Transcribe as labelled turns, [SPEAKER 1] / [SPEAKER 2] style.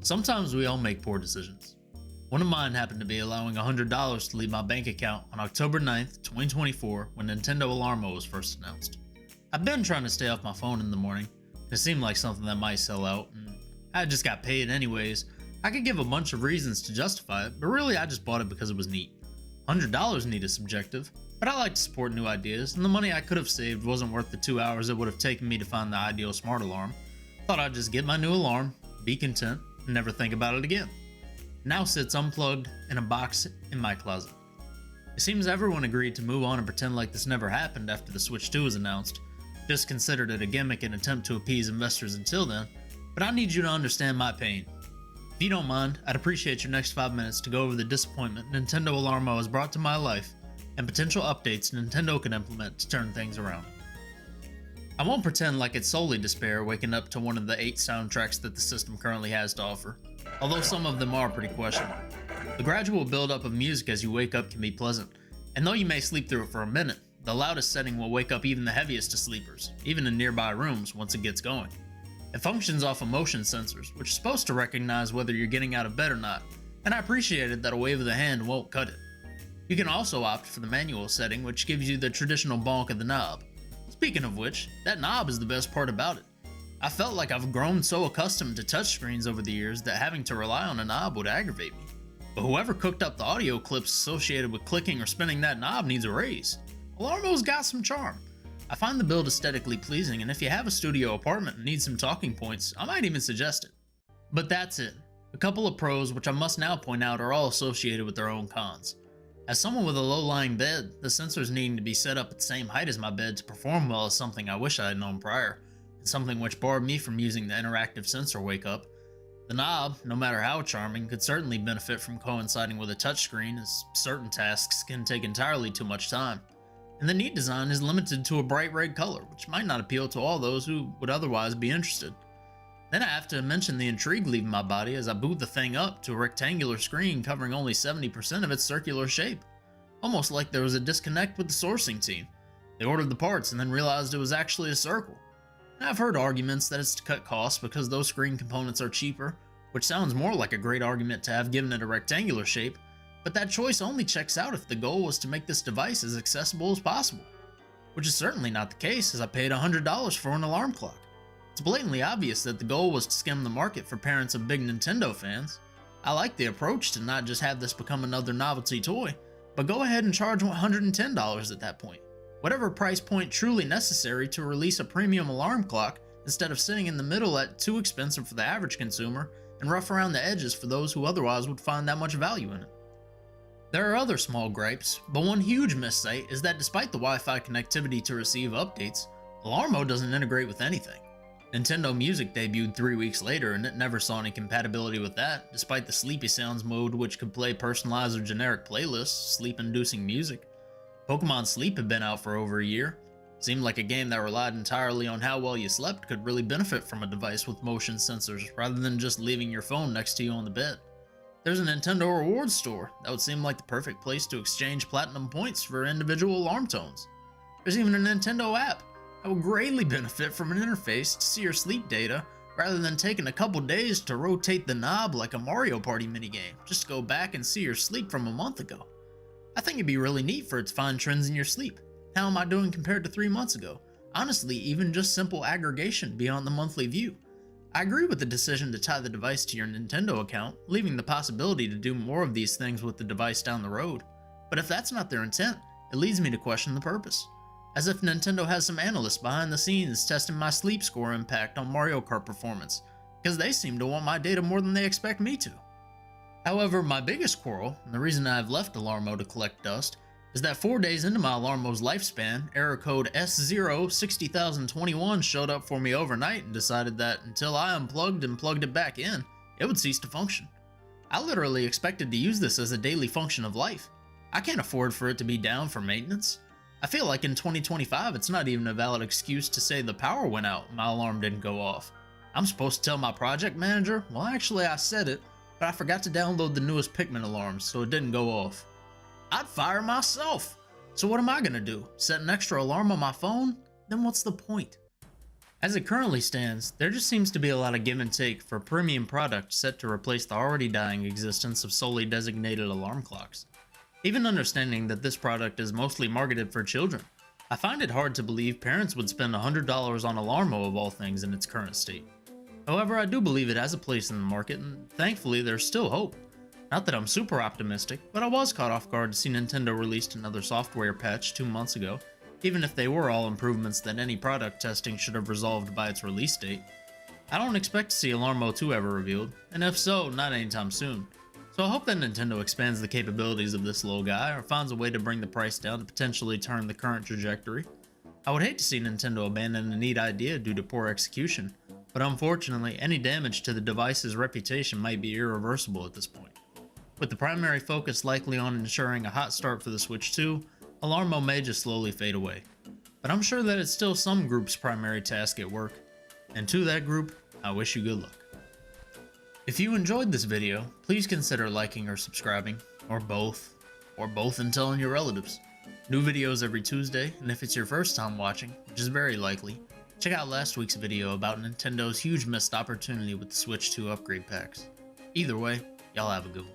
[SPEAKER 1] Sometimes we all make poor decisions. One of mine happened to be allowing $100 to leave my bank account on October 9th, 2024 when Nintendo Alarmo was first announced. I've been trying to stay off my phone in the morning. It seemed like something that might sell out, and I just got paid anyways. I could give a bunch of reasons to justify it, but really I just bought it because it was neat. $100 neat is subjective, but I like to support new ideas, and the money I could have saved wasn't worth the 2 hours it would have taken me to find the ideal smart alarm. Thought I'd just get my new alarm, be content, and never think about it again. It now sits unplugged in a box in my closet. It seems everyone agreed to move on and pretend like this never happened after the Switch 2 was announced, just considered it a gimmick and attempt to appease investors until then, but I need you to understand my pain. If you don't mind, I'd appreciate your next 5 minutes to go over the disappointment Nintendo Alarmo has brought to my life and potential updates Nintendo can implement to turn things around. I won't pretend like it's solely despair waking up to one of the 8 soundtracks that the system currently has to offer, although some of them are pretty questionable. The gradual build-up of music as you wake up can be pleasant, and though you may sleep through it for a minute, the loudest setting will wake up even the heaviest of sleepers, even in nearby rooms once it gets going. It functions off of motion sensors, which is supposed to recognize whether you're getting out of bed or not, and I appreciated that a wave of the hand won't cut it. You can also opt for the manual setting, which gives you the traditional bonk of the knob. Speaking of which, that knob is the best part about it. I felt like I've grown so accustomed to touchscreens over the years that having to rely on a knob would aggravate me. But whoever cooked up the audio clips associated with clicking or spinning that knob needs a raise. Alarmo's got some charm. I find the build aesthetically pleasing, and if you have a studio apartment and need some talking points, I might even suggest it. But that's it. A couple of pros, which I must now point out are all associated with their own cons. As someone with a low-lying bed, the sensors needing to be set up at the same height as my bed to perform well is something I wish I had known prior, and something which barred me from using the interactive sensor wake-up. The knob, no matter how charming, could certainly benefit from coinciding with a touchscreen, as certain tasks can take entirely too much time. And the neat design is limited to a bright red color, which might not appeal to all those who would otherwise be interested. Then I have to mention the intrigue leaving my body as I boot the thing up to a rectangular screen covering only 70% of its circular shape. Almost like there was a disconnect with the sourcing team. They ordered the parts and then realized it was actually a circle. And I've heard arguments that it's to cut costs because those screen components are cheaper, which sounds more like a great argument to have given it a rectangular shape, but that choice only checks out if the goal was to make this device as accessible as possible. Which is certainly not the case, as I paid $100 for an alarm clock. It's blatantly obvious that the goal was to skim the market for parents of big Nintendo fans. I like the approach to not just have this become another novelty toy, but go ahead and charge $110 at that point. Whatever price point truly necessary to release a premium alarm clock, instead of sitting in the middle at too expensive for the average consumer, and rough around the edges for those who otherwise would find that much value in it. There are other small gripes, but one huge missight is that despite the Wi-Fi connectivity to receive updates, Alarmo doesn't integrate with anything. Nintendo Music debuted 3 weeks later and it never saw any compatibility with that, despite the Sleepy Sounds mode which could play personalized or generic playlists, sleep-inducing music. Pokemon Sleep had been out for over a year. Seemed like a game that relied entirely on how well you slept could really benefit from a device with motion sensors rather than just leaving your phone next to you on the bed. There's a Nintendo rewards store that would seem like the perfect place to exchange platinum points for individual alarm tones. There's even a Nintendo app that would greatly benefit from an interface to see your sleep data rather than taking a couple days to rotate the knob like a Mario Party minigame just to go back and see your sleep from a month ago. I think it'd be really neat for it to find trends in your sleep. How am I doing compared to 3 months ago? Honestly, even just simple aggregation beyond the monthly view. I agree with the decision to tie the device to your Nintendo account, leaving the possibility to do more of these things with the device down the road. But if that's not their intent, it leads me to question the purpose. As if Nintendo has some analysts behind the scenes testing my sleep score impact on Mario Kart performance, because they seem to want my data more than they expect me to. However, my biggest quarrel, and the reason I've left Alarmo to collect dust, is that 4 days into my Alarmo's lifespan, error code S0-60021 showed up for me overnight and decided that until I unplugged and plugged it back in, it would cease to function. I literally expected to use this as a daily function of life. I can't afford for it to be down for maintenance. I feel like in 2025 it's not even a valid excuse to say the power went out and my alarm didn't go off. I'm supposed to tell my project manager, well actually I said it, but I forgot to download the newest Pac-Man alarms so it didn't go off. I'd fire myself! So what am I gonna do? Set an extra alarm on my phone? Then what's the point? As it currently stands, there just seems to be a lot of give and take for a premium product set to replace the already dying existence of solely designated alarm clocks. Even understanding that this product is mostly marketed for children, I find it hard to believe parents would spend $100 on Alarmo of all things in its current state. However, I do believe it has a place in the market, and thankfully there's still hope. Not that I'm super optimistic, but I was caught off guard to see Nintendo released another software patch 2 months ago, even if they were all improvements that any product testing should have resolved by its release date. I don't expect to see Alarmo 2 ever revealed, and if so, not anytime soon. So I hope that Nintendo expands the capabilities of this little guy or finds a way to bring the price down to potentially turn the current trajectory. I would hate to see Nintendo abandon a neat idea due to poor execution, but unfortunately any damage to the device's reputation might be irreversible at this point. With the primary focus likely on ensuring a hot start for the Switch 2, Alarmo may just slowly fade away. But I'm sure that it's still some group's primary task at work, and to that group, I wish you good luck. If you enjoyed this video, please consider liking or subscribing, or both and telling your relatives. New videos every Tuesday, and if it's your first time watching, which is very likely, check out last week's video about Nintendo's huge missed opportunity with the Switch 2 upgrade packs. Either way, y'all have a good one.